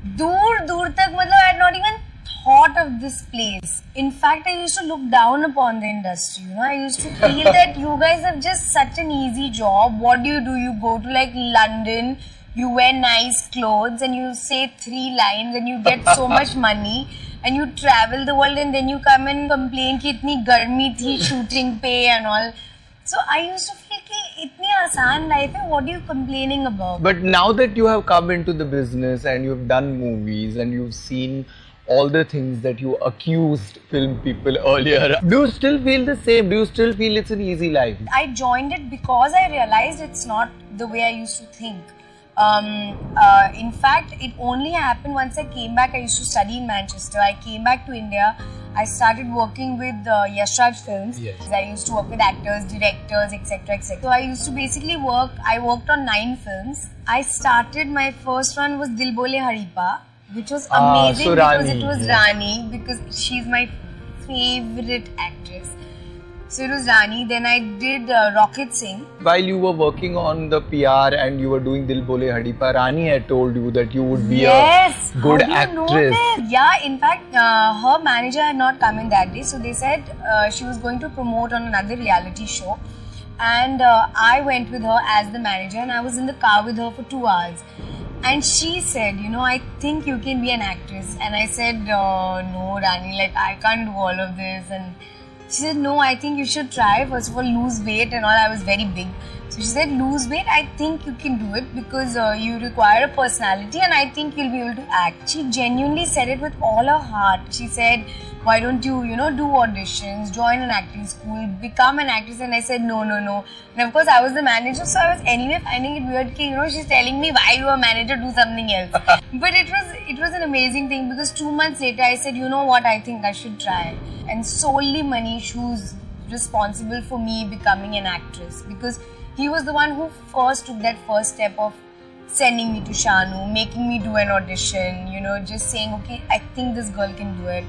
दूर तक मतलब I had not even thought of this place. In fact, I used to look down upon the industry. You know, I used to feel that you guys have just such an easy job. What do? You go to like London, you wear nice clothes and you say 3 lines and you get so much money and you travel the world and then you come and complain कि इतनी गर्मी थी shooting पे and all. So I used to feel कि इतनी आसान life है, what are you complaining about? But now that you have come into the business and you've done movies and you've seen all the things that you accused film people earlier, do you still feel the same? Do you still feel it's an easy life? I joined it because I realized it's not the way I used to think. In fact, it only happened once I came back. I used to study in Manchester. I came back to India. I started working with Yash Raj Films. Yes. I used to work with actors, directors, etc. etc. So I used to basically I worked on 9 films. I started, my first one was Dil Bole Haripa, which was amazing so because Rani, it was yeah. Rani, because she's my favorite actress. So it was Rani. Then I did Rocket Singh. While you were working on the PR and you were doing Dil Bole Hadipa, Rani had told you that you would be a good actress. Yeah, in fact, her manager had not come in that day. So they said she was going to promote on another reality show. And I went with her as the manager and I was in the car with her for 2 hours. And she said, you know, I think you can be an actress. And I said, no, Rani, like I can't do all of this. And she said, no, I think you should try. First of all, lose weight and all. I was very big. So she said, lose weight. I think you can do it because you require a personality and I think you'll be able to act. She genuinely said it with all her heart. She said, why don't you, you know, do auditions, join an acting school, become an actress? And I said, no. And of course, I was the manager. So I was anyway finding it weird, you know, she's telling me, why you are a manager, do something else. But it was an amazing thing because 2 months later, I said, you know what, I think I should try. And solely Manish, who's responsible for me becoming an actress, because he was the one who first took that first step of sending me to Shanu, making me do an audition, you know, just saying, okay, I think this girl can do it.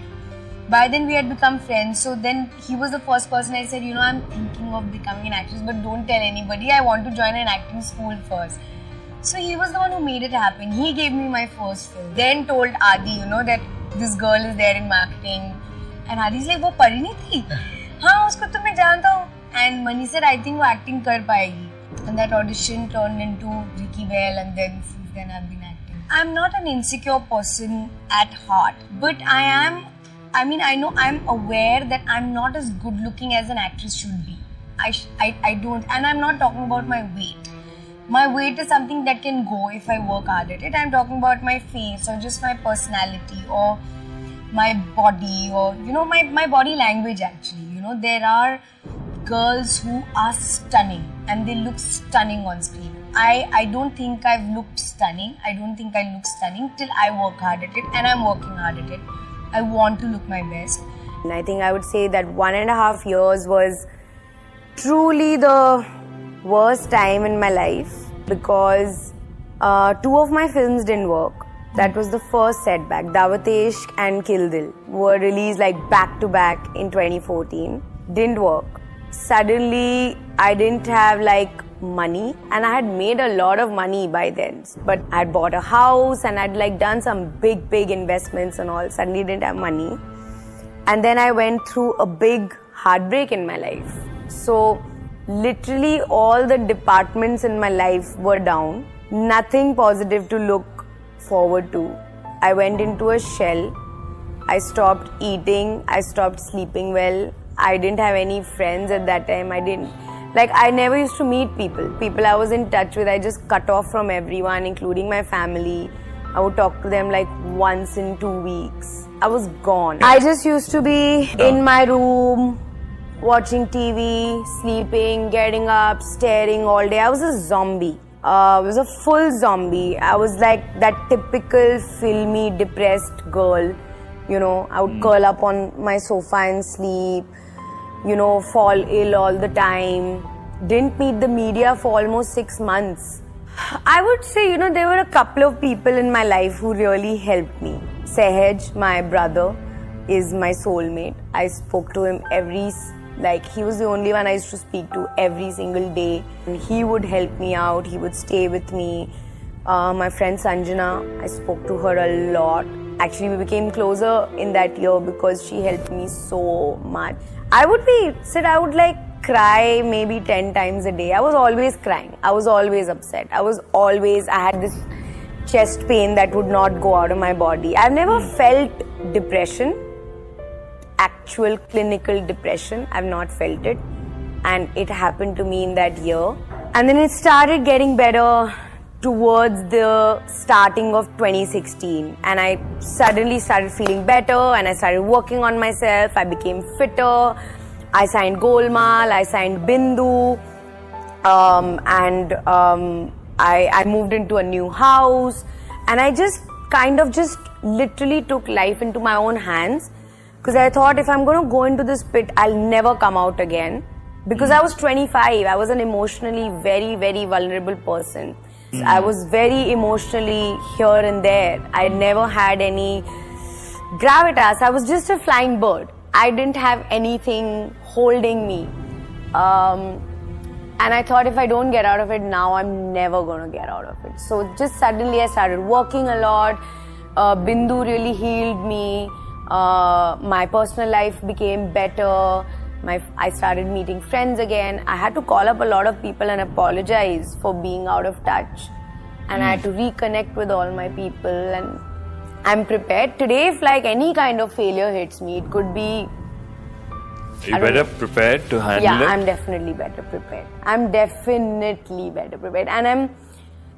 By then we had become friends, so then he was the first person I said, you know, I'm thinking of becoming an actress, but don't tell anybody, I want to join an acting school first. So he was the one who made it happen. He gave me my first film. Then told Adi, you know, that this girl is there in marketing. And Adi's like, वो parineeti? हाँ, उसको तो मैं जानता हूँ. And Mani said, I think वो acting कर पाएगी. And that audition turned into Ricky Bell, and then since then I've been acting. I'm not an insecure person at heart, but I know I'm aware that I'm not as good looking as an actress should be. I don't, and I'm not talking about my weight. My weight is something that can go if I work hard at it. I'm talking about my face or just my personality or my body or, you know, my body language actually. You know, there are girls who are stunning and they look stunning on screen. I don't think I've looked stunning. I don't think I look stunning till I work hard at it, and I'm working hard at it. I want to look my best. And I think I would say that 1.5 years was truly the worst time in my life because 2 of my films didn't work. That was the first setback. Daawat Ishq and Kill Dil were released like back to back in 2014. Didn't work. Suddenly, I didn't have like money, and I had made a lot of money by then. But I had bought a house and I'd like done some big investments and all. Suddenly didn't have money. And then I went through a big heartbreak in my life. So literally all the departments in my life were down. Nothing positive to look forward to. I went into a shell. I stopped eating. I stopped sleeping well. I didn't have any friends at that time. I never used to meet people. People I was in touch with, I just cut off from everyone, including my family. I would talk to them like once in 2 weeks. I was gone. I just used to be in my room, watching TV, sleeping, getting up, staring all day. I was a zombie. I was a full zombie. I was like that typical filmy, depressed girl. You know, I would curl up on my sofa and sleep. You know, fall ill all the time. Didn't meet the media for almost 6 months. I would say, you know, there were a couple of people in my life who really helped me. Sehaj, my brother, is my soulmate. I spoke to him he was the only one I used to speak to every single day. And he would help me out. He would stay with me. My friend Sanjana, I spoke to her a lot. Actually, we became closer in that year because she helped me so much. I would cry maybe 10 times a day. I was always crying. I was always upset. I had this chest pain that would not go out of my body. I've never felt depression, actual clinical depression. I've not felt it. And it happened to me in that year. And then it started getting better towards the starting of 2016. And I suddenly started feeling better and I started working on myself. I became fitter. I signed Golmaal, I signed Bindu. I moved into a new house. And I just literally took life into my own hands. Because I thought if I'm going to go into this pit, I'll never come out again. Because I was 25, I was an emotionally very, very vulnerable person. I was very emotionally here and there. I never had any gravitas. I was just a flying bird. I didn't have anything holding me. And I thought if I don't get out of it now, I'm never going to get out of it. So just suddenly I started working a lot. Bindu really healed me. My personal life became better. I started meeting friends again. I had to call up a lot of people and apologize for being out of touch. And I had to reconnect with all my people. And I'm prepared. Today, if like any kind of failure hits me, it could be... Are you better prepared to handle it? Yeah, I'm definitely better prepared. And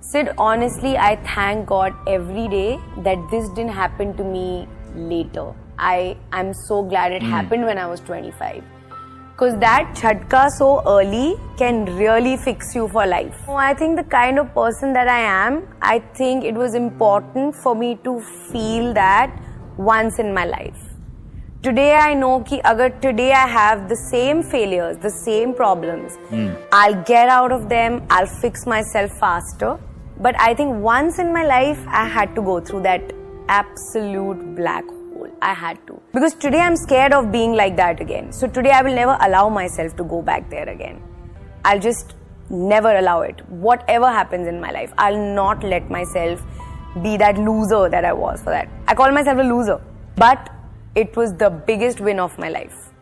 Sid, honestly, I thank God every day that this didn't happen to me later. I'm so glad it happened when I was 25. Because that jhatka so early can really fix you for life. I think the kind of person that I am, I think it was important for me to feel that once in my life. Today I know कि अगर today I have the same failures, the same problems, I'll get out of them, I'll fix myself faster. But I think once in my life, I had to go through that absolute black hole. I had to. Because today I'm scared of being like that again. So today I will never allow myself to go back there again. I'll just never allow it. Whatever happens in my life, I'll not let myself be that loser that I was for that. I call myself a loser. But it was the biggest win of my life.